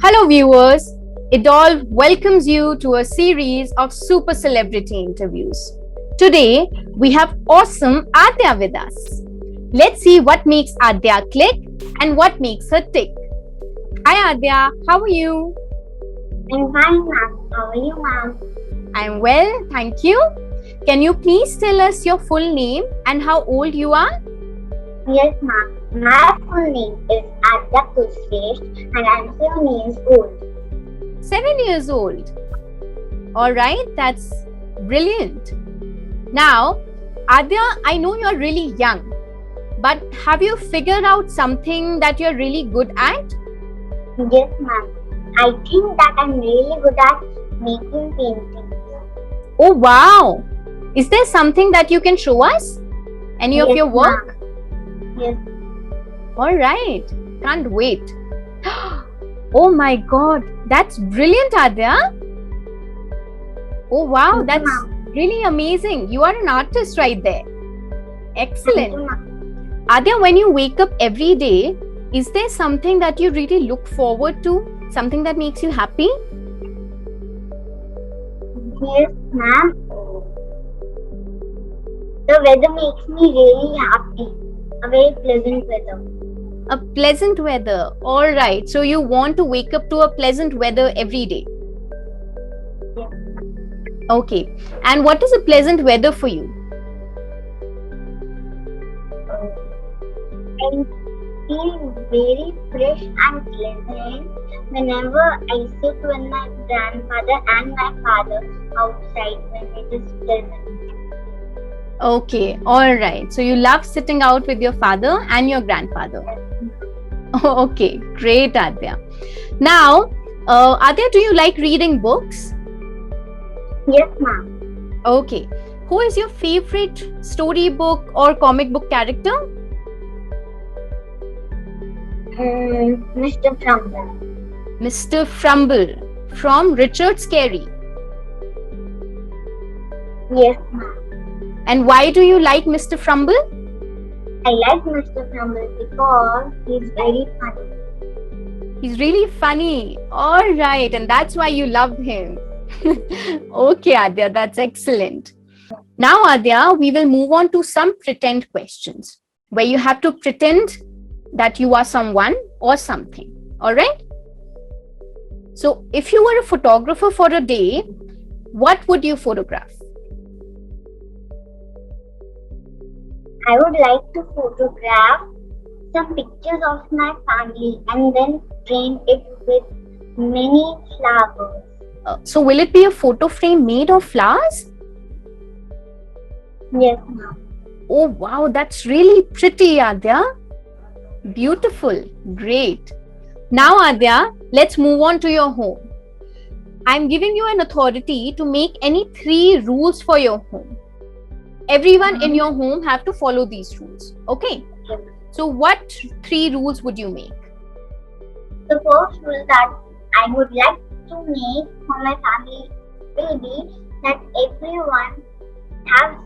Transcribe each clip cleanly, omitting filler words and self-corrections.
Hello, viewers. Evolve welcomes you to a series of super celebrity interviews. Today, we have awesome Adya with us. Let's see what makes Adya click and what makes her tick. Hi, Adya. How are you? I'm fine, ma'am. How are you, ma'am? I'm well, thank you. Can you please tell us your full name and how old you are? Yes, ma'am. My full name is Adya Kushresh and I'm 7 years old. 7 years old. All right, that's brilliant. Now, Adya, I know you're really young, but have you figured out something that you're really good at? Yes, ma'am. I think that I'm really good at making paintings. Oh, wow. Is there something that you can show us? Any of Yes, your work? ma'am. Yes. All right, can't wait. Oh my God, that's brilliant, Adya. Oh wow, Thank you, that's ma'am. really amazing. You are an artist right there. Thank Excellent. you, ma'am. Adya, when you wake up every day, is there something that you really look forward to? Something that makes you happy? Yes, ma'am. The weather makes me really happy. A very pleasant weather. A pleasant weather. All right. So you want to wake up to a pleasant weather every day. Yes. Okay. And what is a pleasant weather for you? I feel very fresh and pleasant whenever I sit with my grandfather and my father outside when it is pleasant. Okay. All right. So you love sitting out with your father and your grandfather. Okay. Great, Adya. Now, Adya, do you like reading books? Yes, ma'am. Okay. Who is your favorite storybook or comic book character? Mr. Trumbull. Mr. Frumble from Richard Scarry. Yes, ma'am. And why do you like Mr. Frumble? I like Mr. Trumbull because he's very funny. He's really funny. All right. And that's why you love him. Okay, Adya, that's excellent. Now, Adya, we will move on to some pretend questions where you have to pretend that you are someone or something. All right. So, if you were a photographer for a day, what would you photograph? I would like to photograph some pictures of my family and then frame it with many flowers. So, will it be a photo frame made of flowers? Yes, ma'am. Oh, wow, that's really pretty, Adya. Beautiful. Great. Now, Adya, let's move on to your home. I'm giving you an authority to make any 3 rules for your home. Everyone in your home have to follow these rules. Okay. Yes. So, what 3 rules would you make? The first rule that I would like to make for my family will be that everyone has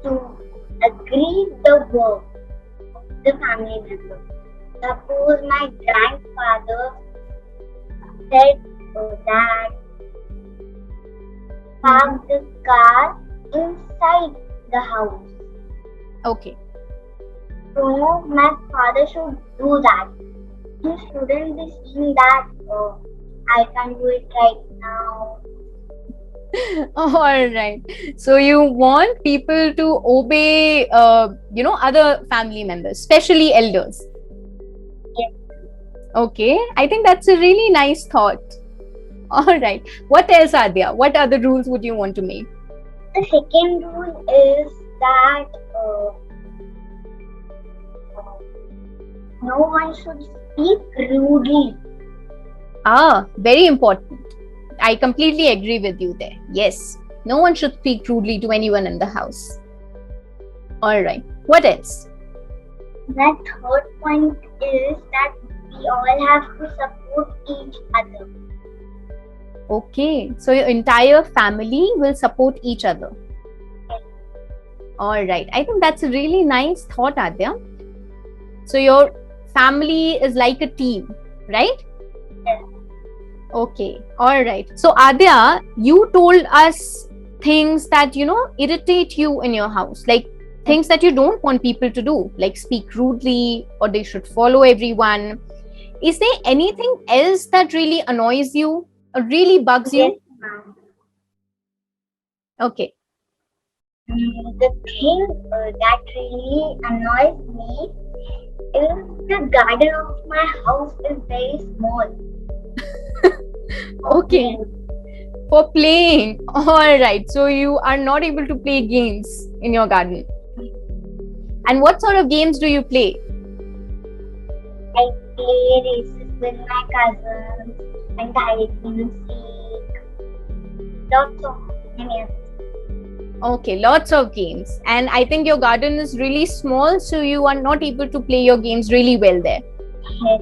to agree the work of the family member. Suppose my grandfather said that park the car inside the house. Okay. So my father should do that. He shouldn't be saying that I can do it right now. All right. So, you want people to obey, other family members, especially elders. Yes. Okay. I think that's a really nice thought. All right. What else, Adya? What other rules would you want to make? The second rule is that no one should speak rudely. Ah, very important. I completely agree with you there. Yes. No one should speak rudely to anyone in the house. All right. What else? The third point is that we all have to support each other. Okay. So, your entire family will support each other. All right. I think that's a really nice thought, Adya. So, your family is like a team, right? Yes. Okay, all right. So Adya, you told us things that irritate you in your house, like things that you don't want people to do, like speak rudely or they should follow everyone. Is there anything else that really annoys you or really bugs Yes, you? ma'am. Okay. The thing that really annoys me is the garden of my house is very small. Okay. For playing. All right. So you are not able to play games in your garden. And what sort of games do you play? I play races with my cousins and hide and seek. Lots of many others. Okay, lots of games. And I think your garden is really small, so you are not able to play your games really well there. Yes.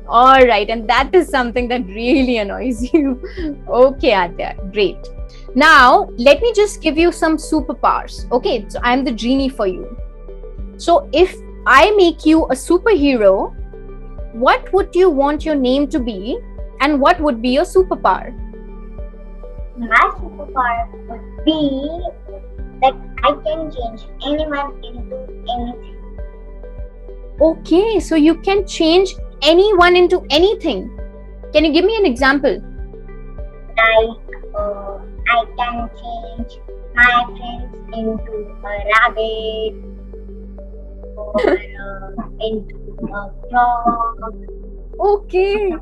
All right. And that is something that really annoys you. Okay, Adya. Great. Now, let me just give you some superpowers. Okay, so I'm the genie for you. So, if I make you a superhero, what would you want your name to be? And what would be your superpower? My superpower would be that I can change anyone into anything. Okay, so you can change anyone into anything. Can you give me an example? Like I can change my friends into a rabbit or into a frog. Okay.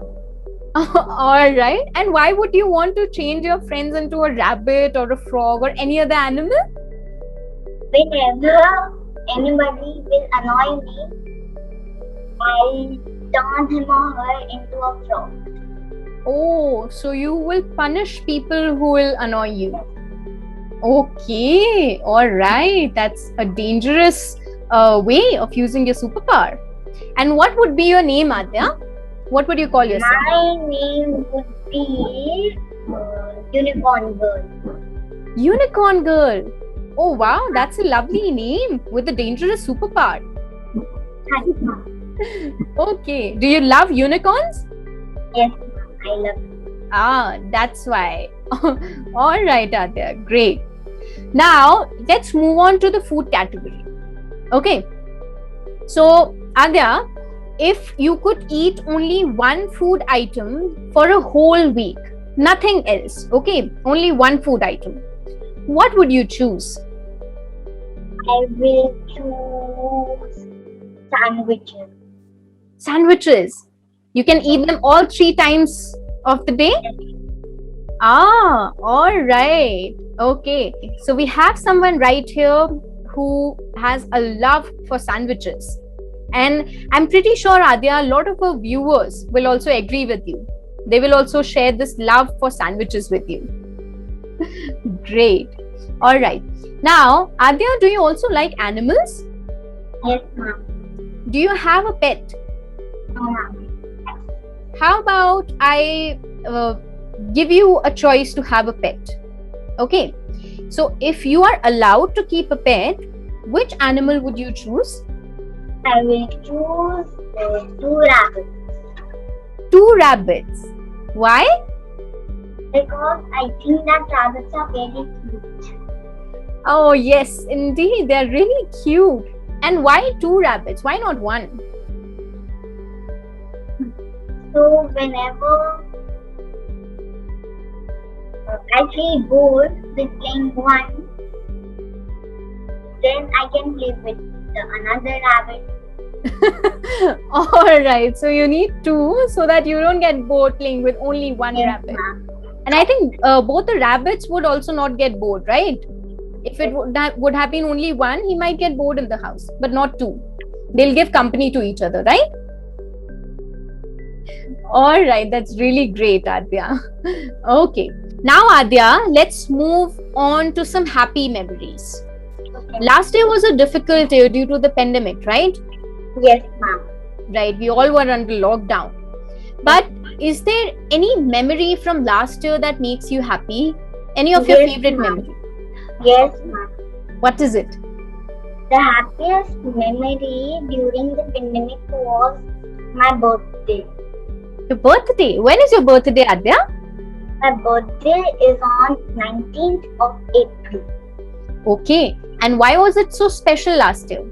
All right. And why would you want to change your friends into a rabbit or a frog or any other animal? Whenever anybody will annoy me, I turn him or her into a frog. Oh, so you will punish people who will annoy you. Okay. All right. That's a dangerous way of using your superpower. And what would be your name, Adya? What would you call yourself? My name would be Unicorn Girl. Unicorn Girl. Oh, wow. That's a lovely name with a dangerous superpower. Thank you. Okay. Do you love unicorns? Yes, ma'am, I love it. Ah, that's why. All right, Adya. Great. Now, let's move on to the food category. Okay. So, Adya, if you could eat only one food item for a whole week, nothing else, okay? Only one food item. What would you choose? I will choose sandwiches. Sandwiches. You can eat them all 3 times of the day? Ah, all right. Okay. So we have someone right here who has a love for sandwiches. And I'm pretty sure, Adya, a lot of our viewers will also agree with you. They will also share this love for sandwiches with you. Great. All right. Now, Adya, do you also like animals? Yes, ma'am. Do you have a pet? No, ma'am. How about I give you a choice to have a pet? Okay. So, if you are allowed to keep a pet, which animal would you choose? I will choose 2 rabbits 2 rabbits. Why? because I think that rabbits are very cute. Oh, yes, indeed. They're really cute. And why 2 rabbits? Why not 1? So whenever I feel bored with playing one, then I can play with another rabbit. All right. So you need 2 so that you don't get bored playing with only 1 Yes, rabbit. ma'am. And I think both the rabbits would also not get bored, right? If it would have been only 1, he might get bored in the house, but not 2. They'll give company to each other, right? All right. That's really great, Adya. Okay. Now, Adya, let's move on to some happy memories. Okay. Last year was a difficult year due to the pandemic, right? Yes, ma'am. Right, we all were under lockdown. But is there any memory from last year that makes you happy? Any of your Yes, favorite ma'am. memory? Yes, ma'am. What is it? The happiest memory during the pandemic was my birthday. Your birthday. When is your birthday, Adya? My birthday is on 19th of April. Okay. And why was it so special last year?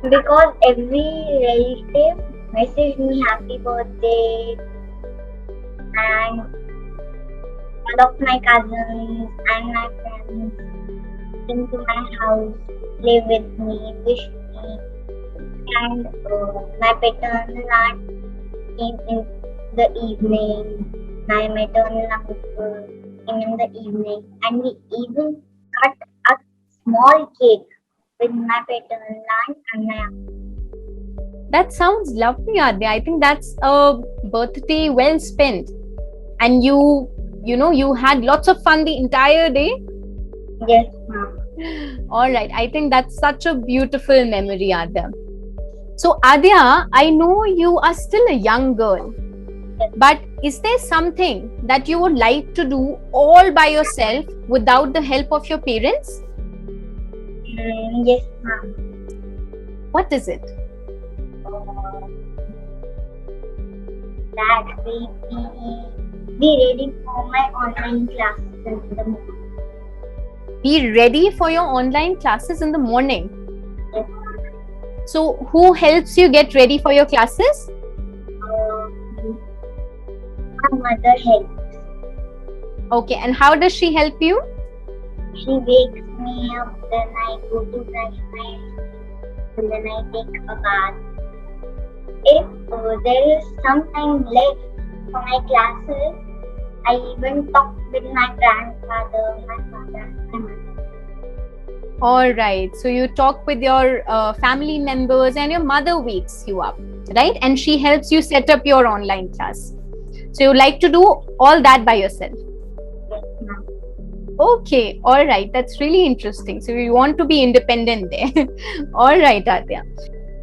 Because every relative messaged me happy birthday, and all of my cousins and my friends came to my house, play with me, wish me, and my paternal aunt came in the evening. My maternal uncle came in the evening, and we even cut a small cake with my paternal aunt and my uncle. That sounds lovely, Adya. I think that's a birthday well spent. And you had lots of fun the entire day. Yes, ma'am. All right. I think that's such a beautiful memory, Adya. So, Adya, I know you are still a young girl, but is there something that you would like to do all by yourself without the help of your parents? Yes, ma'am. What is it? That will be ready for my online classes in the morning. Be ready for your online classes in the morning. Yes, So, who helps you get ready for your classes? my mother helps. Okay, and how does she help you? She wakes me up, then I go to brush my teeth, and then I take a bath. If there is some time left for my classes, I even talk with my grandfather, my father, and my mother. All right. So, you talk with your family members and your mother wakes you up, right? And she helps you set up your online class. So, you like to do all that by yourself. Yes, ma'am. Okay. All right. That's really interesting. So, you want to be independent there. All right, Adya.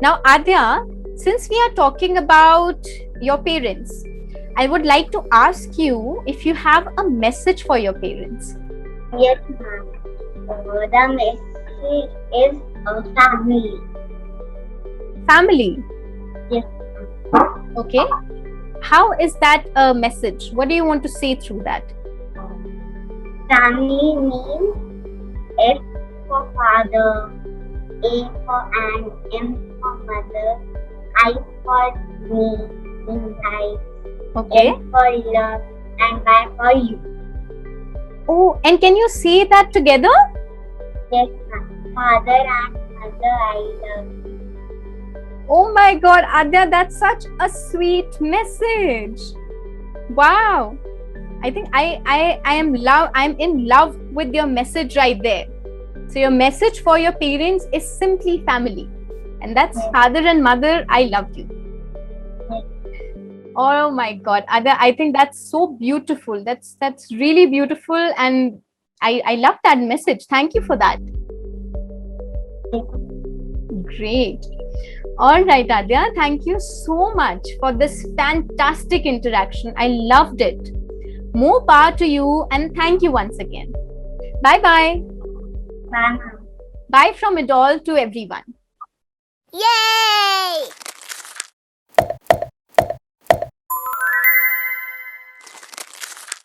Now, Adya, since we are talking about your parents, I would like to ask you if you have a message for your parents. Yes, ma'am. The message is family. Family. Yes. Okay. How is that a message? What do you want to say through that? Family means F for father, A for aunt, M for mother, I for me in life, Okay. L for love, and Y for you. Oh, and can you say that together? Yes, ma'am. Father and mother, I love you. Oh my God, Adya, that's such a sweet message. Wow. I think I'm in love with your message right there. So your message for your parents is simply family. And that's Yes. father and mother, I love you. Yes. Oh my God, Adya, I think that's so beautiful. That's really beautiful, and I love that message. Thank you for that. Great. All right, Adya, thank you so much for this fantastic interaction. I loved it. More power to you, and thank you once again. Bye bye. Bye, ma'am. Bye from it all to everyone.